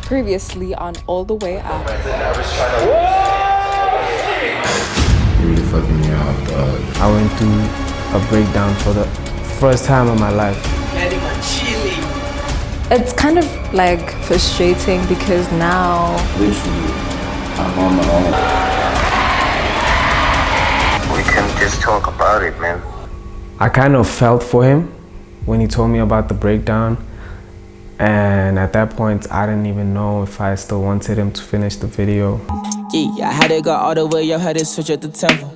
Previously on All the Way Up. You really fucking me out, dog. I went through a breakdown for the first time in my life. It's kind of like frustrating because now Literally, I'm on my own. We can just talk about it, man. I kind of felt for him when he told me about the breakdown, and at that point I didn't even know if I still wanted him to finish the video. Yeah, I had it got all the way, I had it switch at the temple.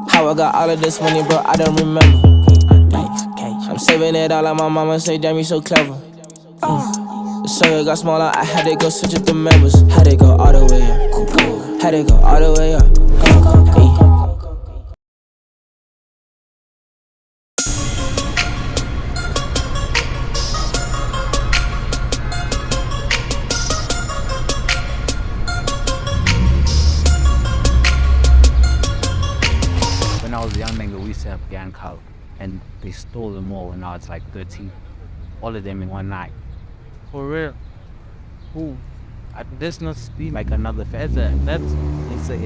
How I got all of this money, bro, I don't remember. I'm saving it all, like my mama say, damn, you so clever. The circle got smaller, I had to go switch at the members. Had it go all the way up, had it go all the way up. When I was a young nigga, we used to have gang call, and they stole them all, and now it's like 13. All of them in one night. For real? Who? This not be Like another feather. It's a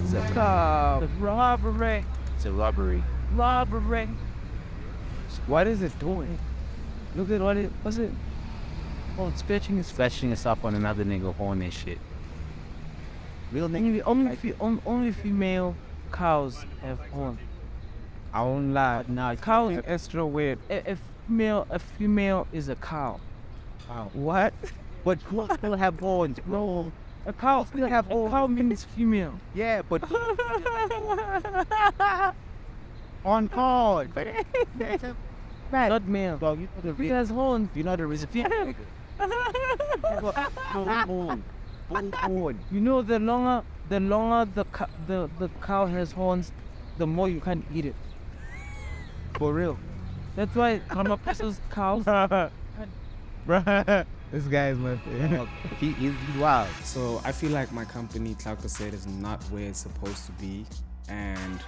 robbery. It's a robbery. Robbery. What is it doing? Look at what's it? Oh, it's fetching It's flashing us up on another nigga horn and shit. Real nigga. Only female cows have horn. I won't lie. Now Cow is extra weird. A female is a cow. Wow. What? But what still have horns? No. A cow still have all. Cow means female. Yeah, but on horn. Not male. Dog, you know the He reason. has horns. You know the reason. Horn. Horn. You know, the longer the cow has horns, the more you can't eat it. For real. That's why Kamapasa's cows. Bruh, this guy is my favorite. He's wild. So I feel like my company, Cloud Cassette, is not where it's supposed to be, and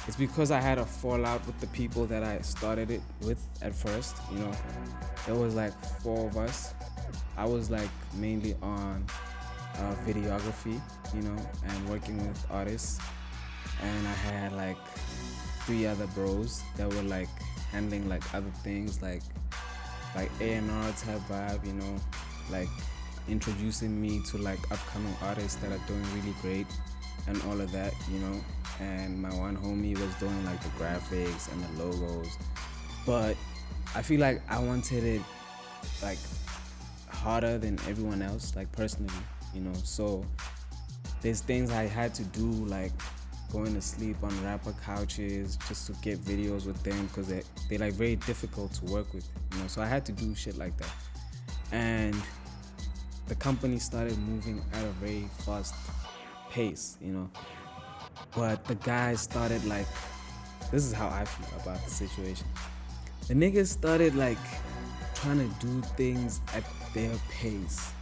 it's because I had a fallout with the people that I started it with at first. You know, there was like 4 of us. I was like mainly on videography, you know, and working with artists, and I had like 3 other bros that were like handling like other things like A&R type vibe, you know, like introducing me to like upcoming artists that are doing really great and all of that, you know. And my one homie was doing like the graphics and the logos, but I feel like I wanted it like harder than everyone else, like personally, you know. So there's things I had to do, like going to sleep on rapper couches just to get videos with them, because they're like very difficult to work with, you know. So I had to do shit like that, and the company started moving at a very fast pace, you know. But the guys started like, this is how I feel about the situation. The niggas started like trying to do things at their pace,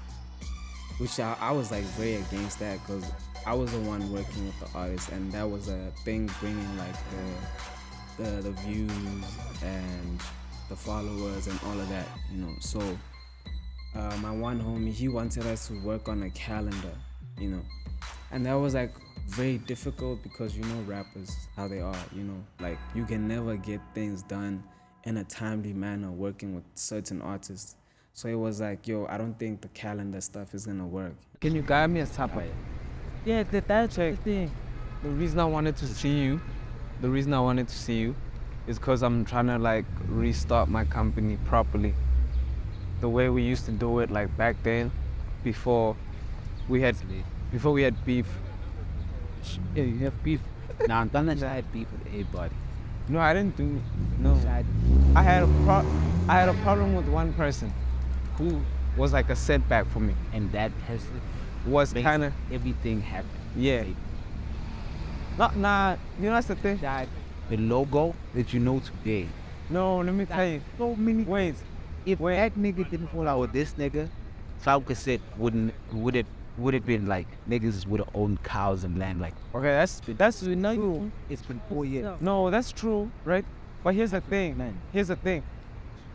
which I was like very against that, because I was the one working with the artists, and that was a thing bringing like the views and the followers and all of that, you know. So my one homie, he wanted us to work on a calendar, you know, and that was like very difficult because, you know, rappers, how they are, you know, like you can never get things done in a timely manner working with certain artists. So it was like, yo, I don't think the calendar stuff is gonna work. Can you guide me a topic? Yeah, that's the thing. The reason I wanted to see you is because I'm trying to like restart my company properly. The way we used to do it like back then, before we had beef. Yeah, you have beef. Now I'm done that I had beef with everybody. No, I didn't do. No, I had a problem with one person, who was like a setback for me, And that has was made kind of everything happen. yeah. Nah, you know that's the thing. That the logo that you know today. No, let me tell you. So many. Wait, If that nigga didn't fall out with this nigga, Cloud Cassette would it been like niggas would have owned cows and land like. okay, that's not true. It's been 4 years. No, that's true, right? But here's the thing. Man. Here's the thing.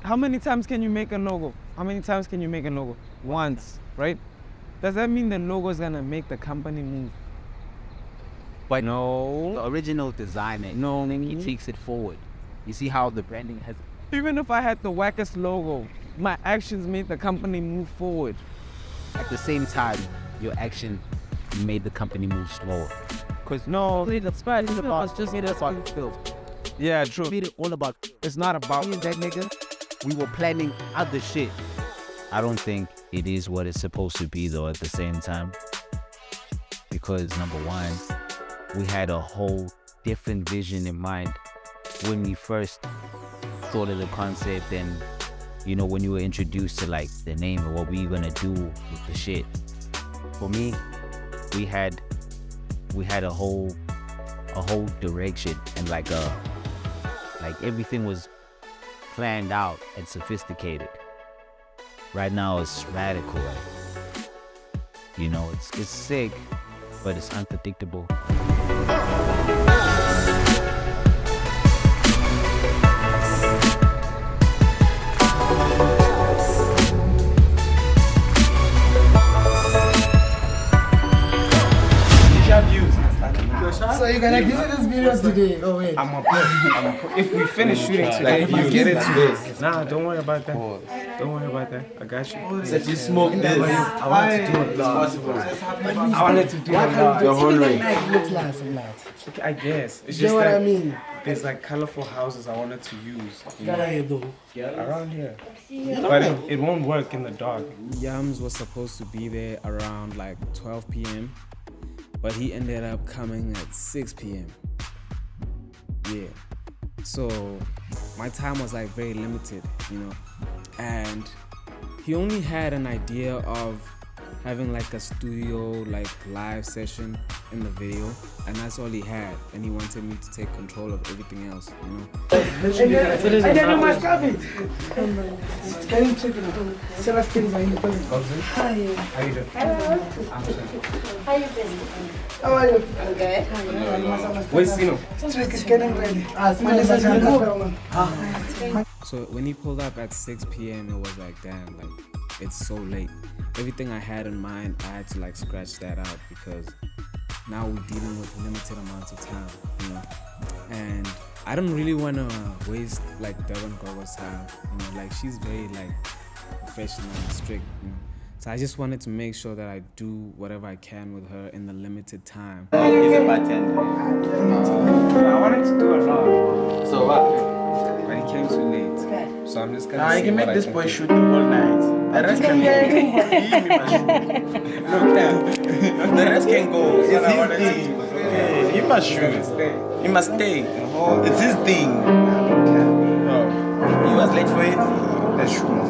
how many times can you make a logo? How many times can you make a logo? Once, right? Does that mean the logo is gonna make the company move? But No. the original designer, No. he takes it forward. You see how the branding has. Even if I had the wackest logo, my actions made the company move forward. At the same time, your action made the company move slower. Cause no, it's about build. Yeah, true. Made it all about It's not about me and that nigga. We were planning other shit. I don't think it is what it's supposed to be though at the same time. Because number one, we had a whole different vision in mind when we first thought of the concept, and you know, when you were introduced to like the name and what we were gonna do with the shit. For me, we had a whole direction, and like everything was planned out and sophisticated. Right now it's radical, like, you know, it's sick, but it's unpredictable. So you're gonna give it this video today? Oh wait. If we finish shooting today, if you get it today. Nah, don't worry about that. Don't worry about that. I got you. Said you smoke this. I wanted to do it live. I wanted to do it live. The whole night looks like some light. Okay, I guess. It's You know just what that I mean? there's like colorful houses I wanted to use. You know, around here. You But know? it won't work in the dark. Yumbs was supposed to be there around like 12 p.m. But he ended up coming at 6 p.m. Yeah. So my time was like very limited, you know. And he only had an idea of having like a studio like live session in the video, and that's all he had, and he wanted me to take control of everything else, you know. And then you must have it. Can you check it? Several things are in the building. How you doing? How you been? How are you? Okay. Where's Sino? Trick is getting ready. So when he pulled up at 6 p.m, it was like, damn, like it's so late. Everything I had in mind, I had to like scratch that out, because now we're dealing with limited amounts of time, you know. And I don't really want to waste like DBN Gogo's time, you know. Like, she's very like professional and strict, you know. So I just wanted to make sure that I do whatever I can with her in the limited time. He's a bartender. I wanted to do a lot. So what? But he came too late. So I'm just gonna I can make this boy shoot the whole night. The rest can go. The rest can go. It's his thing. Yeah, he must shoot. He must stay. It's his thing. He was late for it. Let's shoot.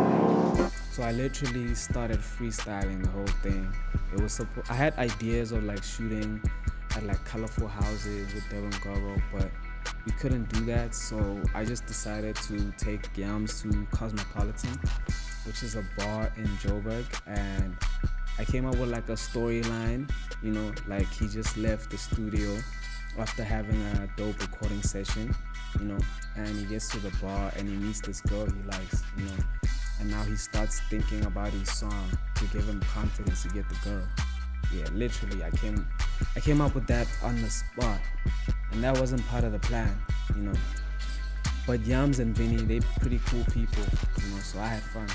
So I literally started freestyling the whole thing. It was I had ideas of like shooting at like colorful houses with DBN Gogo, but we couldn't do that. So I just decided to take Yumbs to Cosmopolitan, which is a bar in Joburg, and I came up with like a storyline, you know, like he just left the studio after having a dope recording session, you know, and he gets to the bar and he meets this girl he likes, you know, and now he starts thinking about his song to give him confidence to get the girl. Yeah, literally, I came up with that on the spot, and that wasn't part of the plan, you know. But Yumbs and Vinny, they pretty cool people, you know, so I had fun.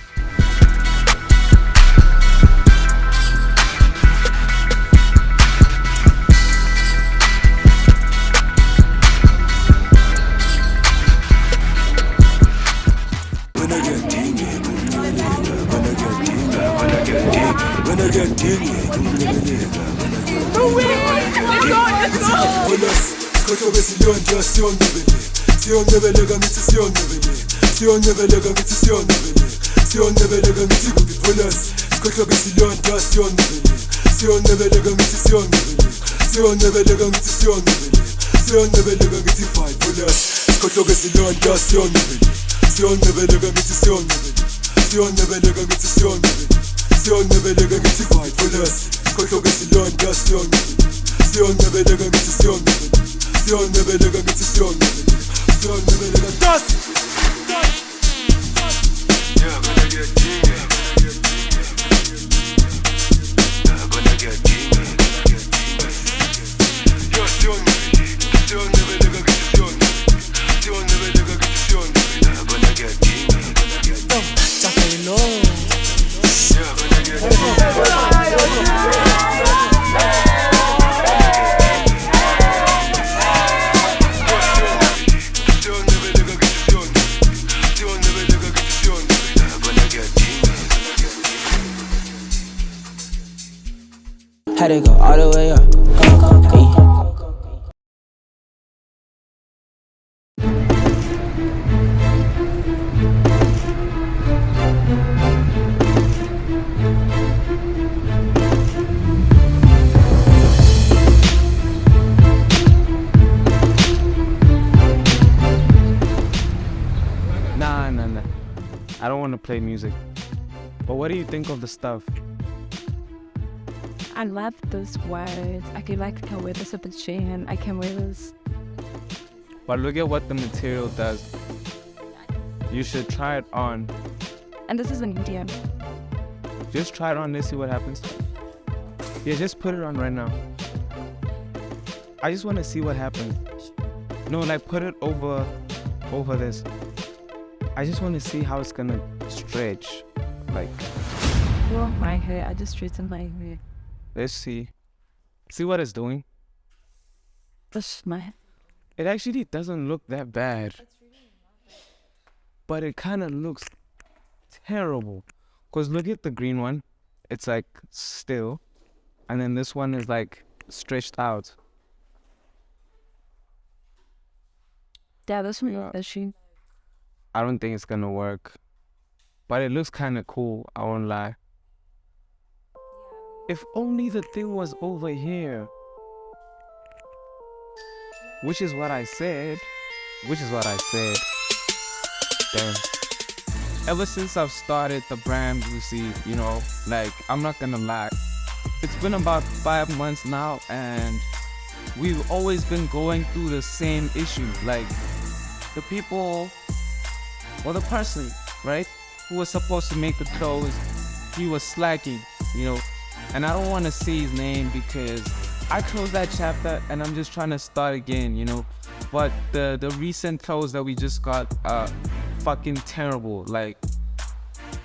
Had to go all the way up. Nah. I don't want to play music. But what do you think of the stuff? I love those words. I can wear this with a chain. I can wear this. But look at what the material does. You should try it on. And this is an medium. Just try it on and see what happens. Yeah, just put it on right now. I just want to see what happens. No, like put it over this. I just want to see how it's gonna stretch. Like. Oh, my hair. I just straightened my hair. Let's see. See what it's doing? That's my hair. It actually doesn't look that bad. But it kind of looks terrible. Because look at the green one. It's like still. And then this one is like stretched out. Yeah, this one is fishy. I don't think it's gonna work. But it looks kind of cool, I won't lie. If only the thing was over here. Which is what I said. Damn. Ever since I've started the brand Bussy, you know, like, I'm not gonna lie. It's been about 5 months now, and we've always been going through the same issue. Like, the people, or the person, right, who was supposed to make the clothes, he was slacking, you know. And I don't want to say his name because I closed that chapter and I'm just trying to start again, you know. But the recent clothes that we just got are fucking terrible. Like,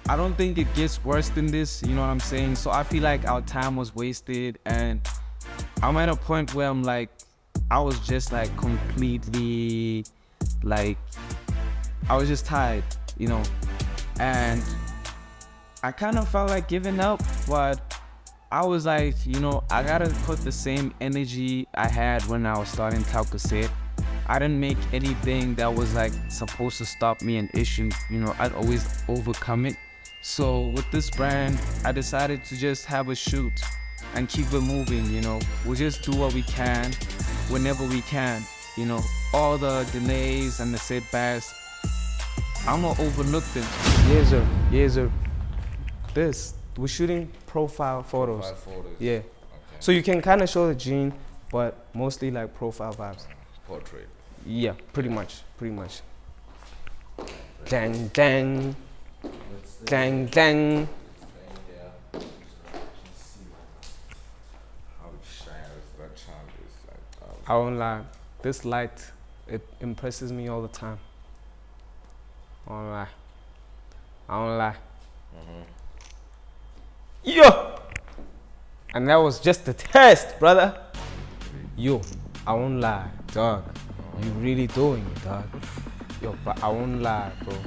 I don't think it gets worse than this, you know what I'm saying? So I feel like our time was wasted, and I'm at a point where I'm like, I was just like completely, like, I was just tired, you know. And I kind of felt like giving up, but I was like, you know, I gotta put the same energy I had when I was starting Talk-A-Set. I didn't make anything that was like supposed to stop me an issue, you know, I'd always overcome it. So with this brand, I decided to just have a shoot and keep it moving, you know. We'll just do what we can, whenever we can, you know. All the delays and the setbacks, I'm gonna overlook them. Yes sir. We're shooting profile photos. Yeah. Okay. So you can kind of show the gene, but mostly like profile vibes. Portrait. Yeah, pretty much. Dang, dang. Dang, dang. I won't lie. This light, it impresses me all the time. I won't lie. Yo! And that was just a test, brother. Yo, I won't lie, dog. You really doing it, dog. Yo, but I won't lie, bro.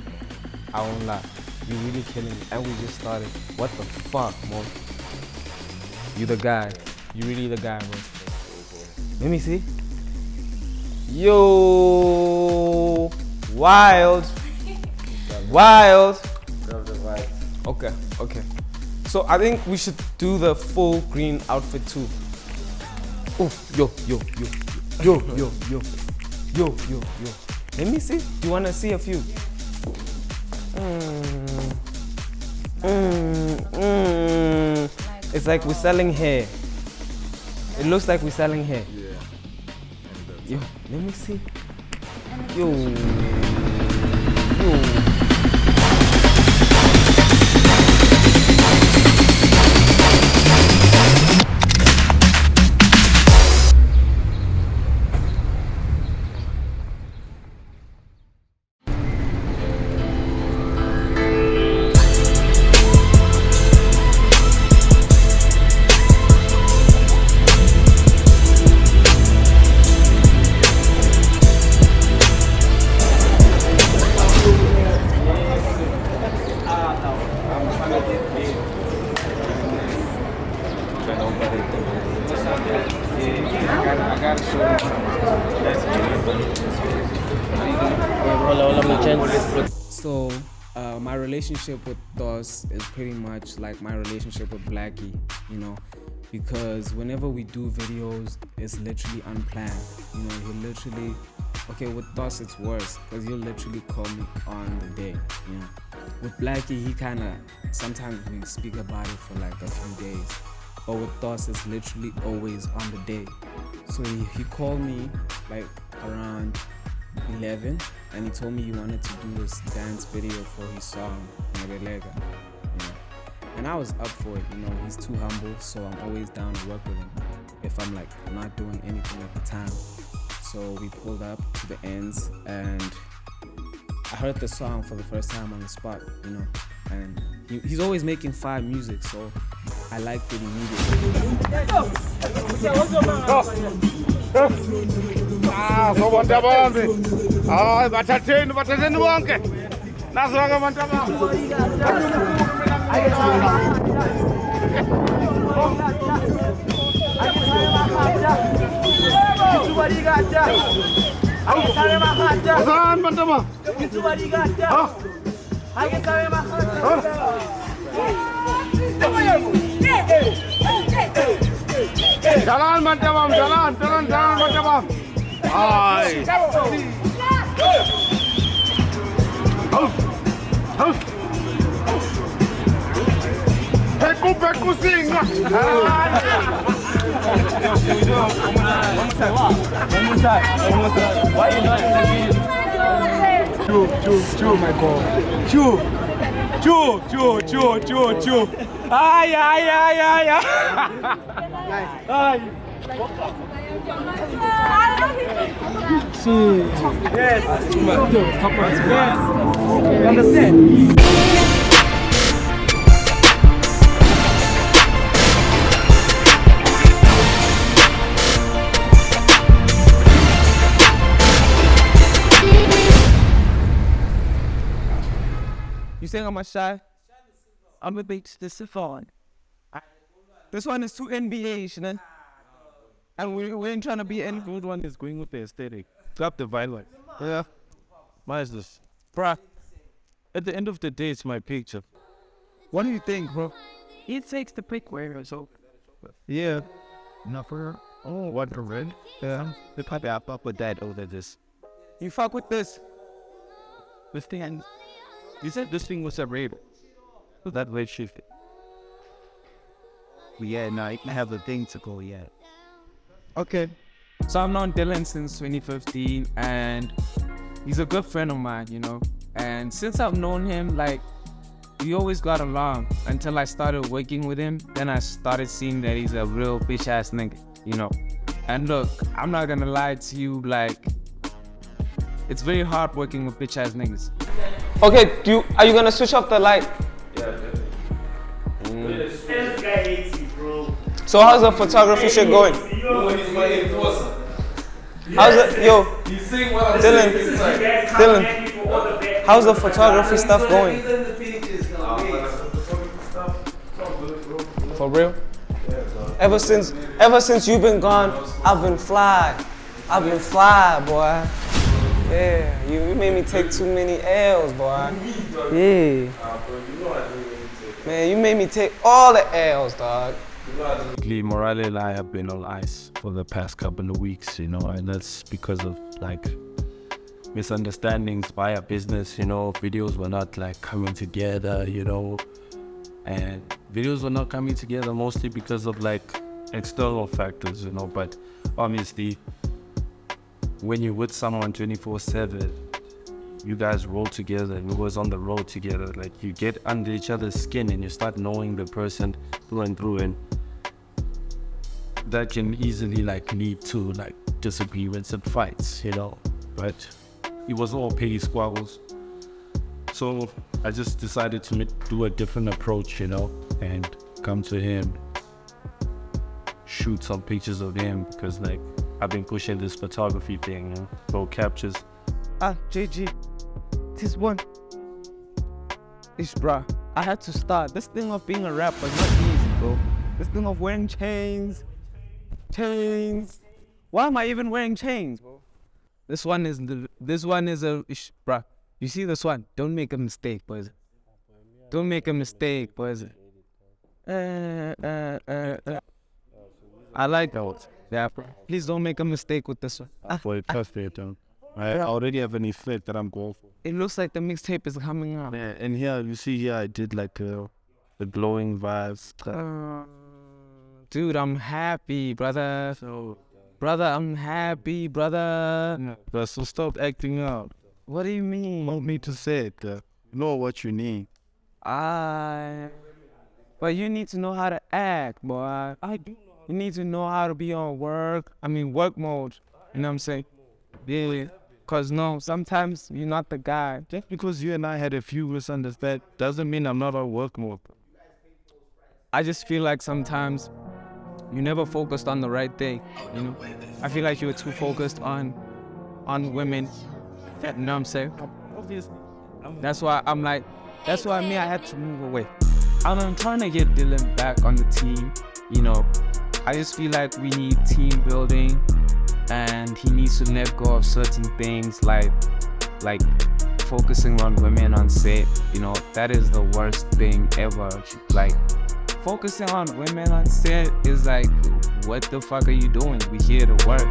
I won't lie. You really killing it. And we just started. What the fuck, Mo? You the guy. You really the guy, bro. Let me see. Yo! Wild. Okay. So I think we should do the full green outfit too. Oh, yo. Let me see. Do you want to see a few? It's like we're selling hair. It looks like we're selling hair. Yeah. Yo, let me see. Yo. So, my relationship with Dos is pretty much like my relationship with Blackie, you know, because whenever we do videos, it's literally unplanned. You know, he'll literally, okay, with Dos it's worse, because he'll literally call me on the day, you know. With Blackie, he kind of, sometimes we speak about it for like a few days, but with Dos, it's literally always on the day. So he called me like around 11, and he told me he wanted to do this dance video for his song Nabelega, you know. And I was up for it, you know. He's too humble, so I'm always down to work with him if I'm like not doing anything at the time. So we pulled up to the ends, and I heard the song for the first time on the spot, you know. And he's always making fire music, so I liked it immediately. Jalan Mantabam, jalan Mantabam. Ay. Peku sing. Why you not chew, my God. Chew. Ay. See. Yes. You understand? You saying I'm a shy? I'm a bit specific. This one is too NBA, man. And we ain't trying to be any good one. Is going with the aesthetic. Grab the violence. Yeah. Why is this? Bruh. At the end of the day, it's my picture. What do you think, bro? He takes the pick where so. Yeah. Not for what the red? Yeah. They probably up with that over this. You fuck with this. This thing, you said this thing was a raid. So that way shifted. Yeah, no, I have the thing to go yet. Okay. So I've known Dylan since 2015, and he's a good friend of mine, you know. And since I've known him, like, we always got along until I started working with him. Then I started seeing that he's a real bitch ass nigga, you know. And look, I'm not gonna lie to you, like, it's very hard working with bitch ass niggas. Okay, are you gonna switch off the light? Yeah, definitely. This guy hates you, bro. So how's the photography shit going? No, he's my enforcer. How's it, yo? You sing what I'm saying. Dylan, how's the photography stuff going? For real? Ever since you've been gone, I've been fly. Boy. Yeah, you made me take too many L's, boy. Yeah. Man, you made me take all the L's, dog. Morale and I have been on ice for the past couple of weeks, you know, and that's because of like misunderstandings by our business, you know. Videos were not like coming together, you know, and videos were not coming together mostly because of like external factors, you know. But obviously, when you're with someone 24/7, you guys roll together and you was on the road together. Like you get under each other's skin and you start knowing the person through and through, and that can easily like lead to like disagreements and fights, you know. But it was all petty squabbles. So I just decided to do a different approach, you know, and come to him, shoot some pictures of him, because like I've been pushing this photography thing, you know, for captures. JG, this one is, bruh, I had to start. This thing of being a rapper is not easy, bro. This thing of wearing chains. Why am I even wearing chains, bro? This one is bruh, You see this one? Don't make a mistake, boys. Don't make a mistake, boys. I like that. Yeah, please don't make a mistake with this one. For a perfect, I already have an effect that I'm going for. It looks like the mixtape is coming out. Yeah, and here, you see here, I did like the glowing vibes. Dude, I'm happy, brother. Brother, I'm happy, brother. But so stop acting out. What do you mean? You want me to say it. You know what you need. But you need to know how to act, boy. I do know. You need to know how to be on work mode. You know what I'm saying? Yeah. Cause no, sometimes you're not the guy. Just because you and I had a few misunderstandings doesn't mean I'm not on work mode. I just feel like sometimes you never focused on the right thing, you know? I feel like you were too focused on women. You know what I'm saying? That's why I had to move away. I'm trying to get Dylan back on the team, you know. I just feel like we need team building, and he needs to let go of certain things like focusing on women on set. You know, that is the worst thing ever. Like, focusing on women on set is like, what the fuck are you doing? We here to work.